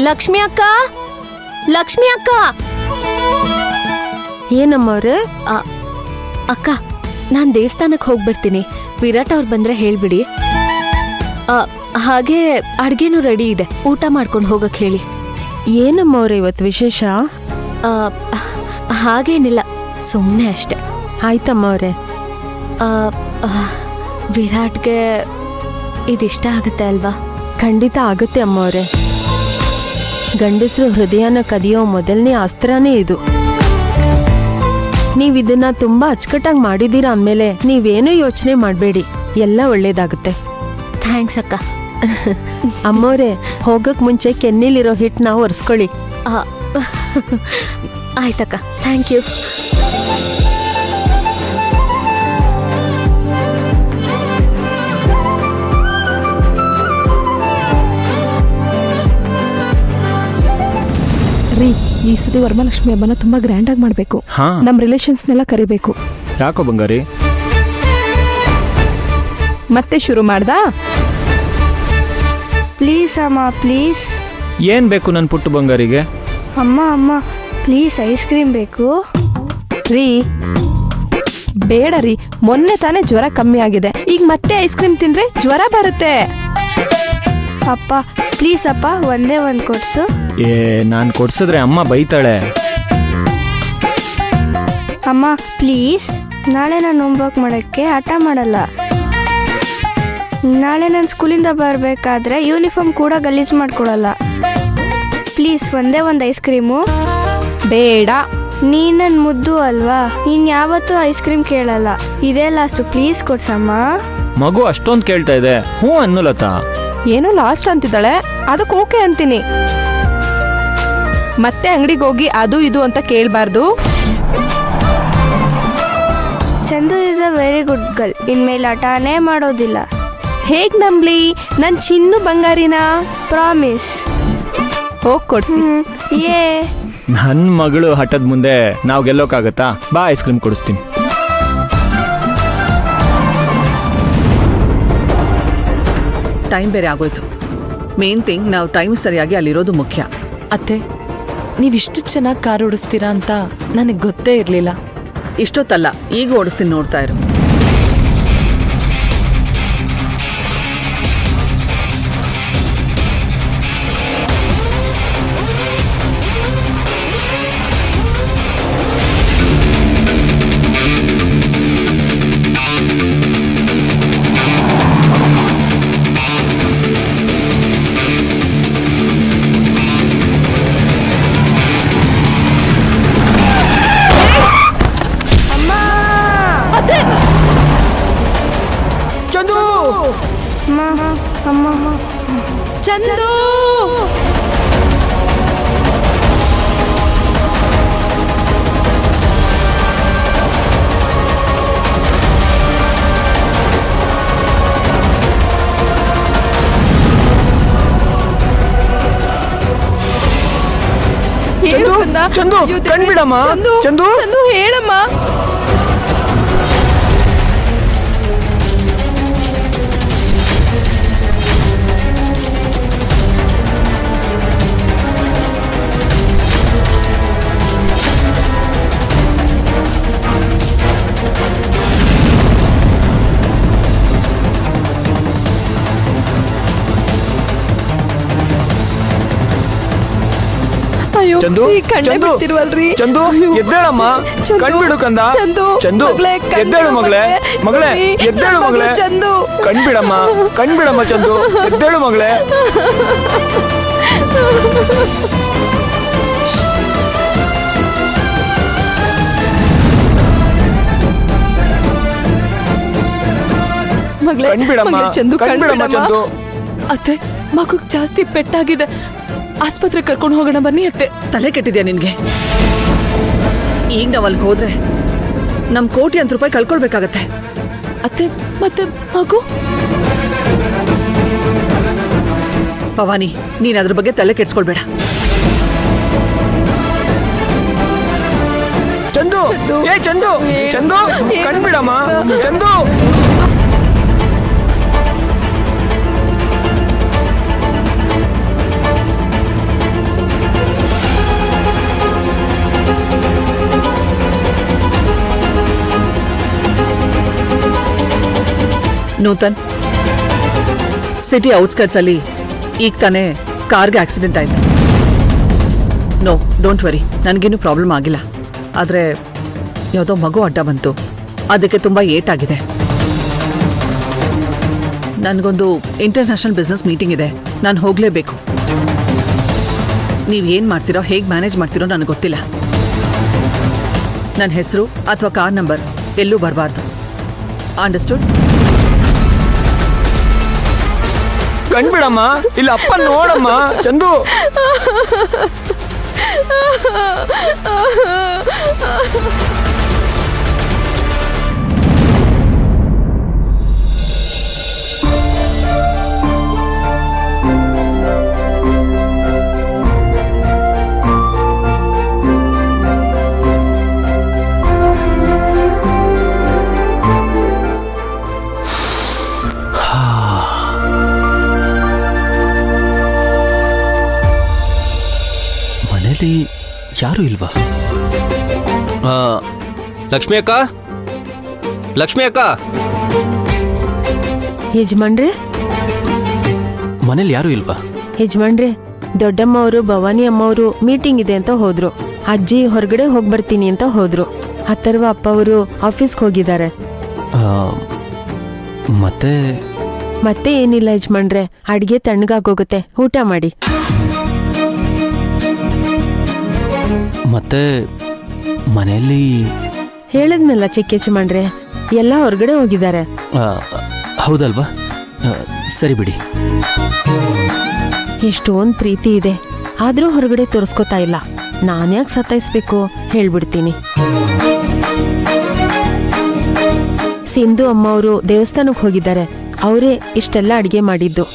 ಲಕ್ಷ್ಮಿ ಅಕ್ಕ, ಲಕ್ಷ್ಮಿ ಅಕ್ಕ. ಏನಮ್ಮವ್ರೆ? ಅಕ್ಕ, ನಾನ್ ದೇವಸ್ಥಾನಕ್ಕೆ ಹೋಗ್ಬರ್ತೀನಿ. ವಿರಾಟ್ ಅವ್ರು ಬಂದ್ರೆ ಹೇಳ್ಬಿಡಿ. ಹಾಗೆ ಅಡ್ಗೆನೂ ರೆಡಿ ಇದೆ, ಊಟ ಮಾಡ್ಕೊಂಡು ಹೋಗಕ್ ಹೇಳಿ. ಏನಮ್ಮವ್ರೆ ಇವತ್ತು ವಿಶೇಷ? ಹಾಗೇನಿಲ್ಲ, ಸುಮ್ಮನೆ ಅಷ್ಟೆ. ಆಯ್ತಮ್ಮವ್ರೆ. ವಿರಾಟ್ಗೆ ಇದಿಷ್ಟ ಆಗುತ್ತೆ ಅಲ್ವಾ? ಖಂಡಿತ ಆಗುತ್ತೆ ಅಮ್ಮವ್ರೆ. ಗಂಡಸರು ಹೃದಯನ ಕದಿಯೋ ಮೊದಲನೇ ಅಸ್ತ್ರನೇ ಇದು. ನೀವಿದನ್ನ ತುಂಬಾ ಅಚ್ಚುಕಟ್ಟಾಗಿ ಮಾಡಿದೀರಾ ಅಂದ್ಮೇಲೆ ನೀವೇನೂ ಯೋಚನೆ ಮಾಡಬೇಡಿ, ಎಲ್ಲ ಒಳ್ಳೇದಾಗುತ್ತೆ. ಥ್ಯಾಂಕ್ಸ್ ಅಕ್ಕ. ಅಮ್ಮವ್ರೆ, ಹೋಗಕ್ ಮುಂಚೆ ಕೆನ್ನಿಲಿರೋ ಹಿಟ್ಟನ್ನ ಒರೆಸ್ಕೊಳ್ಳಿ. ಆಯ್ತಕ್ಕ, ಥ್ಯಾಂಕ್ ಯು. ರೀ, ಈ ಸತಿ ವರಮಹಾಲಕ್ಷ್ಮಿ ಹಬ್ಬನ ತುಂಬಾ ಗ್ರ್ಯಾಂಡ್ ಆಗಿ ಮಾಡ್ಬೇಕು. ನಮ್ ರಿಲೇಷನ್ಸ್ನೆಲ್ಲ ಕರಿಬೇಕು. ಯಾಕೋ ಬಂಗಾರಿ ಮತ್ತೆ ಶುರು ಮಾಡ್ದಾ? ಪ್ಲೀಸ್ ಅಮ್ಮ, ಪ್ಲೀಸ್. ಏನ್ ಬೇಕು ನನ್ ಪುಟ್ಟು ಬಂಗಾರಿಗೆ? ಅಮ್ಮ ಅಮ್ಮ ಪ್ಲೀಸ್, ಐಸ್ ಕ್ರೀಮ್ ಬೇಕು. ರೀ ಬೇಡ ರೀ, ಮೊನ್ನೆ ತಾನೇ ಜ್ವರ ಕಮ್ಮಿ ಆಗಿದೆ, ಈಗ ಮತ್ತೆ ಐಸ್ ಕ್ರೀಮ್ ತಿಂದ್ರೆ ಜ್ವರ ಬರುತ್ತೆ. ಅಪ್ಪ ಪ್ಲೀಸ್ ಅಪ್ಪ, ಒಂದೇ ಒಂದು ಕೊಡ್ಸು. ನಾನ್ ಕೊಡ್ಸಿದ್ರೆ ಅಮ್ಮ ಬೈತಾಳೆ. ಅಮ್ಮ ಪ್ಲೀಸ್, ನಾಳೆ ನಾನು ಹೋಮ್ವರ್ಕ್ ಮಾಡೋಕ್ಕೆ ಹಠ ಮಾಡಲ್ಲ. ನಾಳೆ ನಾನು ಸ್ಕೂಲಿಂದ ಬರಬೇಕಾದ್ರೆ ಯೂನಿಫಾರ್ಮ್ ಕೂಡ ಗಲೀಜು ಮಾಡ್ಕೊಡಲ್ಲ. ಪ್ಲೀಸ್, ಒಂದೇ ಒಂದು ಐಸ್ ಕ್ರೀಮು. ಬೇಡ. ನೀನು ನನ್ನ ಮುದ್ದು ಅಲ್ವಾ, ನೀನು ಯಾವತ್ತೂ ಐಸ್ ಕ್ರೀಮ್ ಕೇಳಲ್ಲ. ಇದೇ ಲಾಸ್ಟು, ಪ್ಲೀಸ್ ಕೊಡ್ಸಮ್ಮ. ಮಗು ಅಷ್ಟೊಂದು ಕೇಳ್ತಾ ಇದೆ, ಹ್ಞೂ ಅನ್ನುಲತಾ. ಏನೋ ಲಾಸ್ಟ್ ಅಂತಿದ್ದಾಳೆ, ಅದಕ್ಕೆ ಓಕೆ ಅಂತೀನಿ. ಮತ್ತೆ ಅಂಗಡಿಗೆ ಹೋಗಿ ಅದು ಇದು ಅಂತ ಕೇಳಬಾರ್ದು. Chandu is a very good girl, ಇನ್ಮೇಲೆ ಹಠಾನೇ ಮಾಡೋದಿಲ್ಲ. ಹೇಗ್ ನಂಬ್ಲಿ ನನ್ ಚಿನ್ನು ಬಂಗಾರಿನ? ಪ್ರಾಮಿಸ್. ಹೋಗ್ ಕೊಡ್ಸಿ. ಏ ನನ್ನ ಮಗಳು ಹಠದ ಮುಂದೆ ನಾವು ಗೆಲ್ಲೋಕ್ಕಾಗತ್ತಾ? ಬಾ, ಐಸ್ ಕ್ರೀಮ್ ಕೊಡಿಸ್ತೀನಿ. ಟೈಮ್ ಬೇರೆ ಆಗೋಯ್ತು. ಮೇನ್ ಥಿಂಗ್, ನಾವು ಟೈಮ್ ಸರಿಯಾಗಿ ಅಲ್ಲಿರೋದು ಮುಖ್ಯ. ಅತ್ತೆ, ನೀವಿಷ್ಟು ಚೆನ್ನಾಗಿ ಕಾರ್ ಓಡಿಸ್ತೀರಾ ಅಂತ ನನಗೆ ಗೊತ್ತೇ ಇರಲಿಲ್ಲ. ಇಷ್ಟೊತ್ತಲ್ಲ, ಈಗ ಓಡಿಸ್ತೀನಿ, ನೋಡ್ತಾ ಇರು. ಚಂದು, ಚಂದು, ಕಣ್ಬಿಡಮ್ಮ. ಚಂದು, ಚಂದು ಹೇಳಮ್ಮ. ಚಂದು, ಚಂದು, ಚಂದು, ಎದ್ದೇಳಮ್ಮ. ಕಣ್ಬಿಡು ಕಂದ. ಚಂದು, ಎದ್ದೇಳು ಮಗಳೇ, ಮಗಳೇ ಎದ್ದೇಳು ಮಗಳೇ. ಚಂದು, ಕಣ್ಬಿಡಮ್ಮ, ಕಣ್ಬಿಡಮ್ಮ. ಚಂದು, ಎದ್ದೇಳು ಮಗಳೇ. ಕಣ್ಬಿಡಮ್ಮ, ಕಣ್ಬಿಡಮ್ಮ. ಚಂದು, ಅತ್ತೆ, ಮಗುಗ್ ಜಾಸ್ತಿ ಪೆಟ್ಟಾಗಿದೆ, ಆಸ್ಪತ್ರೆ ಕರ್ಕೊಂಡು ಹೋಗೋಣ ಬನ್ನಿ ಅತ್ತೆ. ತಲೆ ಕೆಟ್ಟಿದ್ಯಾ ನಿನ್ಗೆ? ಈಗ ನಾವು ಅಲ್ಲಿಗೆ ಹೋದ್ರೆ ನಮ್ ಕೋಟ್ಯಾಂತರ ರೂಪಾಯಿ ಕಳ್ಕೊಳ್ಬೇಕಾಗತ್ತೆ. ಅತ್ತೆ, ಮತ್ತೆ ಮಗು? ಭವಾನಿ, ನೀನ್ ಅದ್ರ ಬಗ್ಗೆ ತಲೆ ಕೆಡ್ಸ್ಕೊಳ್ಬೇಡ. ಚಂದು, ಏ ಚಂದು, ಚಂದು, ಕಣ್ಬಿಡಮ್ಮ. ಚಂದು, ನೂತನ್, ಸಿಟಿ ಔಟ್ಸ್ಕರ್ಟ್ಸ್ ಅಲ್ಲಿ ಈಗ ತಾನೇ ಕಾರ್ಗೆ ಆಕ್ಸಿಡೆಂಟ್ ಆಯ್ತು. ನೋ, ಡೋಂಟ್ ವರಿ, ನನಗೇನು ಪ್ರಾಬ್ಲಮ್ ಆಗಿಲ್ಲ. ಆದರೆ ಯಾವುದೋ ಮಗು ಅಡ್ಡ ಬಂತು, ಅದಕ್ಕೆ ತುಂಬ ಏಟಾಗಿದೆ. ನನಗೊಂದು ಇಂಟರ್ನ್ಯಾಷನಲ್ ಬಿಸ್ನೆಸ್ ಮೀಟಿಂಗ್ ಇದೆ, ನಾನು ಹೋಗಲೇಬೇಕು. ನೀವು ಏನು ಮಾಡ್ತೀರೋ, ಹೇಗೆ ಮ್ಯಾನೇಜ್ ಮಾಡ್ತೀರೋ ನನಗೆ ಗೊತ್ತಿಲ್ಲ. ನನ್ನ ಹೆಸರು ಅಥವಾ ಕಾರ್ ನಂಬರ್ ಎಲ್ಲೂ ಬರಬಾರ್ದು. ಅಂಡರ್ಸ್ಟುಡ್? ಕಣ್ಬಿಡಮ್ಮ, ಇಲ್ಲ ಅಪ್ಪ ನೋಡಮ್ಮ. ಚಂದು, ಮನೇಲಿ ಯಾರು ಇಲ್ವಾ? ಲಕ್ಷ್ಮಿ ಅಕ್ಕ, ಲಕ್ಷ್ಮಿ ಅಕ್ಕ, ಯಜಮಾನ್ರೆ, ಮನೇಲಿ ಯಾರು ಇಲ್ವಾ? ಯಜಮಾನ್ರೆ, ದೊಡ್ಡಮ್ಮ ಅವರು ಭವಾನಿ ಅಮ್ಮ ಅವರು ಮೀಟಿಂಗ್ ಇದೆ ಅಂತ ಹೋದ್ರು. ಅಜ್ಜಿ ಹೊರಗಡೆ ಹೋಗ್ಬರ್ತೀನಿ ಅಂತ ಹೋದ್ರು. ಅಥರ್ವ ಅಪ್ಪ ಅವರು ಆಫೀಸ್ಗೆ ಹೋಗಿದ್ದಾರೆ. ಮತ್ತೆ ಮತ್ತೆ ಏನಿಲ್ಲ ಯಜಮಾನ್ರೆ, ಅಡ್ಗೆ ತಣ್ಣಗಾಗೋಗುತ್ತೆ, ಊಟ ಮಾಡಿ. ಮತ್ತೆ ಮನೆಯಲ್ಲಿ ಹೇಳದ್ನಲ್ಲ ಚಿಕ್ಕ ಯಜಮಾನ್ರೆ, ಎಲ್ಲ ಹೊರಗಡೆ ಹೋಗಿದ್ದಾರೆ. ಹೌದಲ್ವಾ? ಸರಿ ಬಿಡಿ. ಎಷ್ಟೊಂದು ಪ್ರೀತಿ ಇದೆ, ಆದ್ರೂ ಹೊರಗಡೆ ತೋರಿಸ್ಕೊತಾ ಇಲ್ಲ. ನಾನ್ಯಾಕೆ ಸತಾಯಿಸ್ಬೇಕು ಹೇಳ್ಬಿಡ್ತೀನಿ. ಸಿಂಧು ಅಮ್ಮ ಅವರು ದೇವಸ್ಥಾನಕ್ಕೆ ಹೋಗಿದ್ದಾರೆ. ಅವರೇ ಇಷ್ಟೆಲ್ಲ ಅಡಿಗೆ ಮಾಡಿದ್ದು.